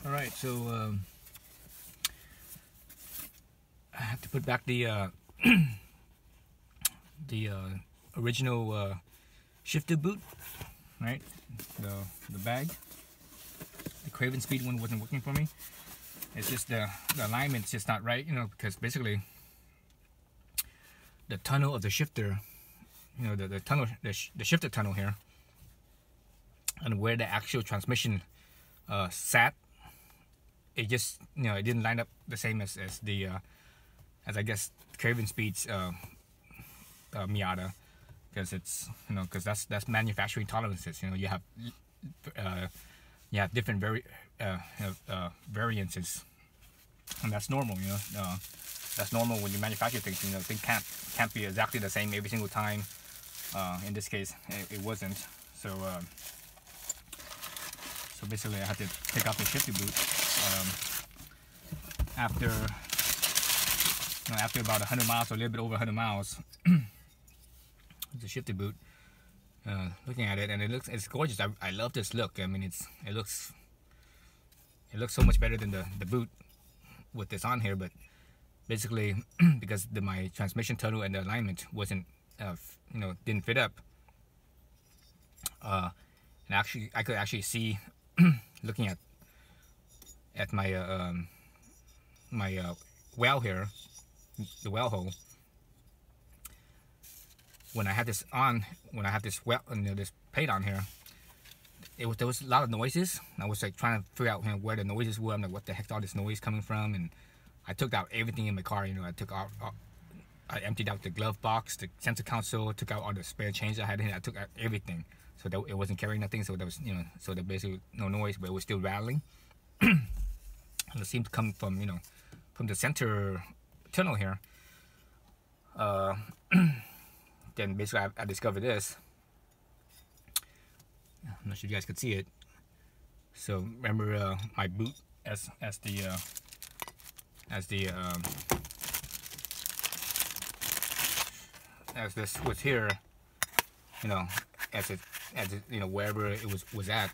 Alright, so I have to put back the the original shifter boot, right? The bag. The CravenSpeed one wasn't working for me. It's just the alignment's just not right, you know, because basically the tunnel of the shifter, you know, the shifter tunnel here, and where the actual transmission sat, it just, you know, it didn't line up the same as the as I guess CravenSpeed's Miata, because it's, you know, because that's manufacturing tolerances. You know, you have different variances, and that's normal. You know, that's normal when you manufacture things. You know, things can't be exactly the same every single time. In this case, it wasn't. So so basically, I had to take off the shifter boot after about 100 miles, or a little bit over 100 miles. The shifter boot. Looking at it, and it's gorgeous. I love this look. I mean, it looks so much better than the boot with this on here. But basically, because my transmission tunnel and the alignment wasn't, you know, didn't fit up. And actually, I could actually see, looking at my my well here, the well hole. When I had this on, when I had this this plate on here, there was a lot of noises. I was like trying to figure out, you know, where the noises were. I'm like, what the heck's all this noise coming from? And I took out everything in my car. You know, I emptied out the glove box, the center console, took out all the spare change I had in it. I took out everything, so that it wasn't carrying nothing. So there was, you know, so there basically no noise, but it was still rattling. And it seemed to come from, you know, from the center tunnel here. Then basically I discovered this. I'm not sure if you guys could see it. So remember my boot as this was here, you know, as it you know, wherever it was at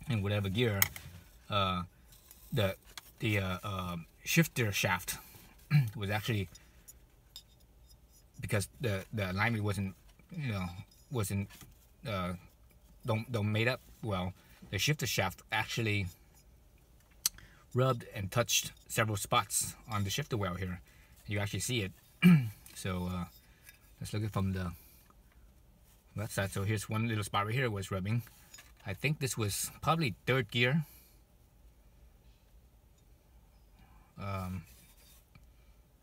in whatever gear, the shifter shaft was actually, because the alignment wasn't, you know, don't made up well, the shifter shaft actually rubbed and touched several spots on the shifter well here. You actually see it. So let's look at it from the left side. So here's one little spot right here was rubbing. I think this was probably third gear.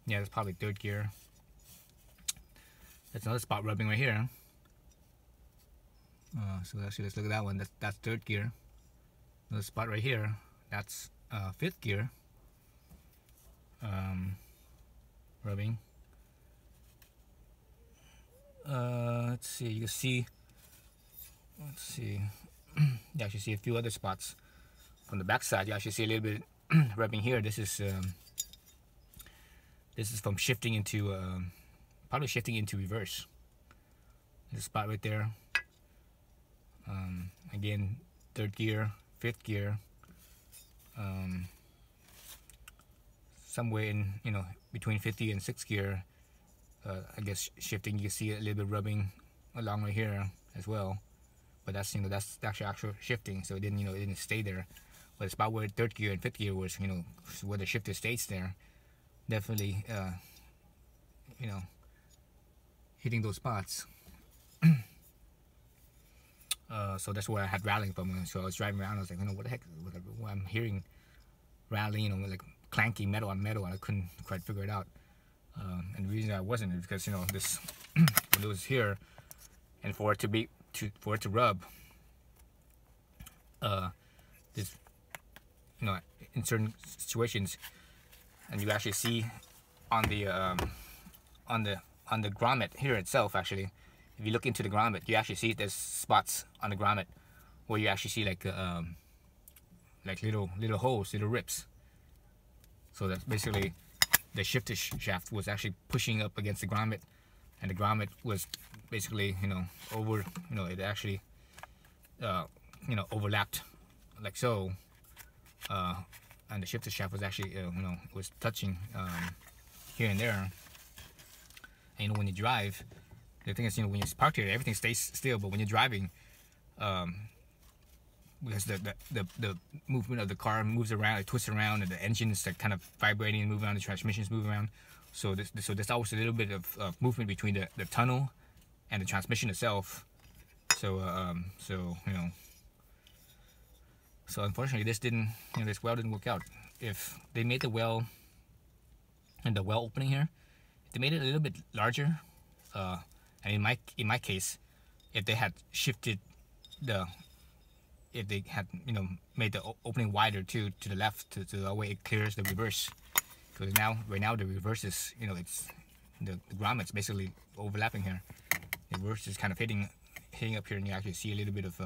Yeah, it's probably third gear. That's another spot rubbing right here. So actually, let's look at that one. That's third gear. Another spot right here. That's fifth gear. Rubbing. Let's see. You can see. Let's see. You actually see a few other spots from the back side. You actually see a little bit rubbing here. This is from shifting into probably shifting into reverse. This spot right there. Again, third gear, fifth gear. Somewhere in, you know, between 50 and 6th gear. I guess shifting. You can see a little bit rubbing along right here as well. But that's, you know, that's actual shifting. So it didn't, you know, it didn't stay there. But it's about where third gear and fifth gear was, you know, where the shifter stays there. Definitely, you know, hitting those spots. So that's where I had rattling from. So I was driving around. I was like, you know, what the heck? Well, I'm hearing rattling, you know, like clanking metal on metal, and I couldn't quite figure it out. And the reason I wasn't is because, you know, this when it was here, and for it to rub, this, you know, in certain situations, and you actually see on the grommet here itself, actually, if you look into the grommet, you actually see there's spots on the grommet where you actually see like little holes, little rips. So that's basically the shifter shaft was actually pushing up against the grommet, and the grommet was basically, you know, it actually, you know, overlapped like so, and the shifter shaft was actually was touching here and there. And when you drive, the thing is, when you're parked here, everything stays still, but when you're driving, because the movement of the car moves around, it twists around, and the engine is like kind of vibrating and moving around, the transmissions move around. So there's always a little bit of movement between the tunnel and the transmission itself. So so unfortunately this well didn't work out. If they made the well and the well opening here, if they made it a little bit larger, and in my case, if they had shifted if they had made the opening wider to the left, to the way it clears the reverse, because right now the reverse is it's the grommets basically overlapping here. The reverse is kind of hitting up here, and you actually see a little bit of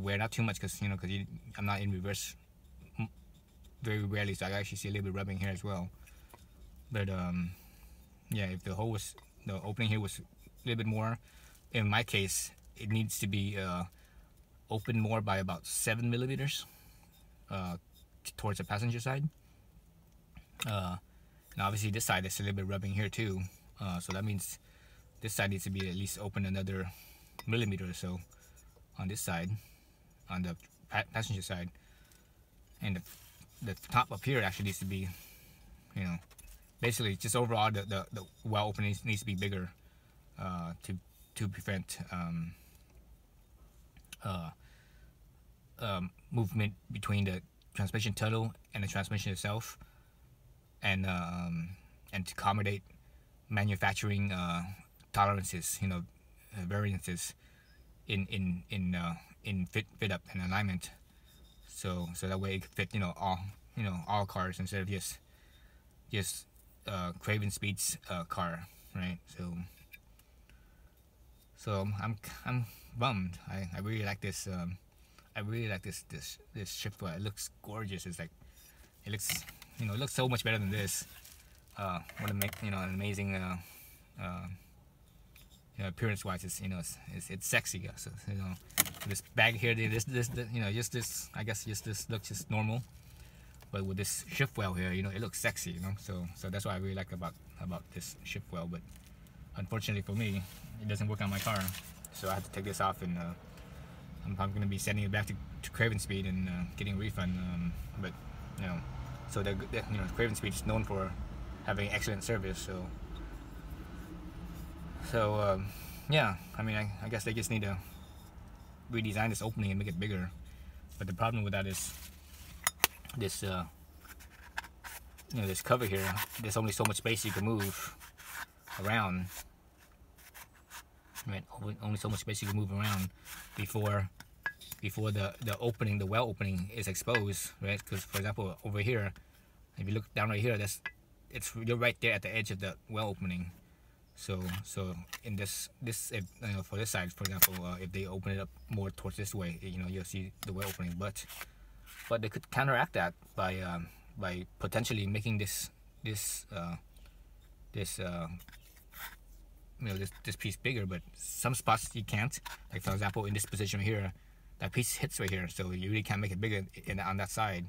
wear, not too much, because I'm not in reverse very rarely, so I actually see a little bit rubbing here as well. But yeah, if the opening here was a little bit more, in my case, it needs to be open more by about 7 millimeters towards the passenger side. And obviously this side is a little bit rubbing here too, so that means this side needs to be at least open another millimeter or so on this side, on the passenger side. And the top up here actually needs to be, basically just overall the well opening needs to be bigger to prevent movement between the transmission tunnel and the transmission itself, and to accommodate manufacturing tolerances, variances in fit up and alignment, so that way it could fit all cars instead of just CravenSpeed's car, right? So I'm bummed. I really like this. I really like this shift well. It looks gorgeous. It's like it looks so much better than this. What an amazing appearance wise. It's sexy. So this bag here, just this. I guess this looks just normal. But with this shift well here, it looks sexy. So that's what I really like about this shift well. But unfortunately for me, it doesn't work on my car. So I have to take this off, and I'm probably going to be sending it back to CravenSpeed and getting a refund. But so CravenSpeed is known for having excellent service. So yeah, I mean, I guess they just need to redesign this opening and make it bigger. But the problem with that is this this cover here. There's only so much space you can move around. Right, only so much space you can move around before the opening, the well opening, is exposed, right? Because for example, over here, if you look down right here, you're right there at the edge of the well opening. So in this for this side, for example, if they open it up more towards this way, you'll see the well opening. But they could counteract that by potentially making this piece bigger. But some spots you can't. Like for example, in this position right here, that piece hits right here, so you really can't make it bigger on that side.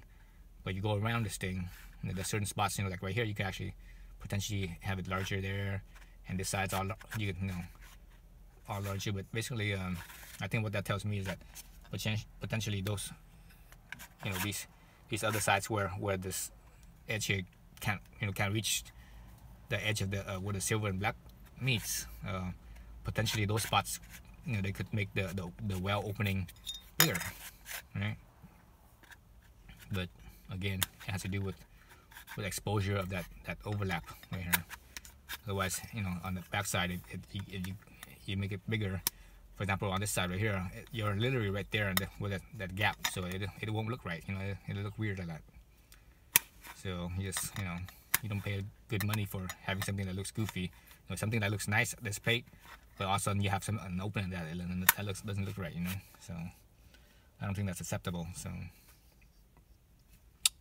But you go around this thing, there's certain spots, like right here, you can actually potentially have it larger there, and this side's all all larger. But basically, I think what that tells me is that potentially those, these other sides where this edge here can't reach the edge of the where the silver and black meets, potentially those spots, they could make the well opening bigger, right? But again, it has to do with exposure of that overlap right here. Otherwise, on the back side, you make it bigger. For example, on this side right here, you're literally right there with that gap, so it won't look right. It'll look weird like that. So you just you don't pay good money for having something that looks goofy, something that looks nice, this plate, but all of a sudden you have an opening that doesn't look right, So I don't think that's acceptable. So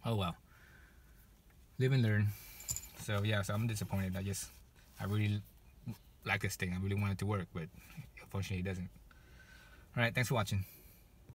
oh well, live and learn. So yeah, so I'm disappointed. I really like this thing. I really want it to work, but unfortunately it doesn't. All right, thanks for watching.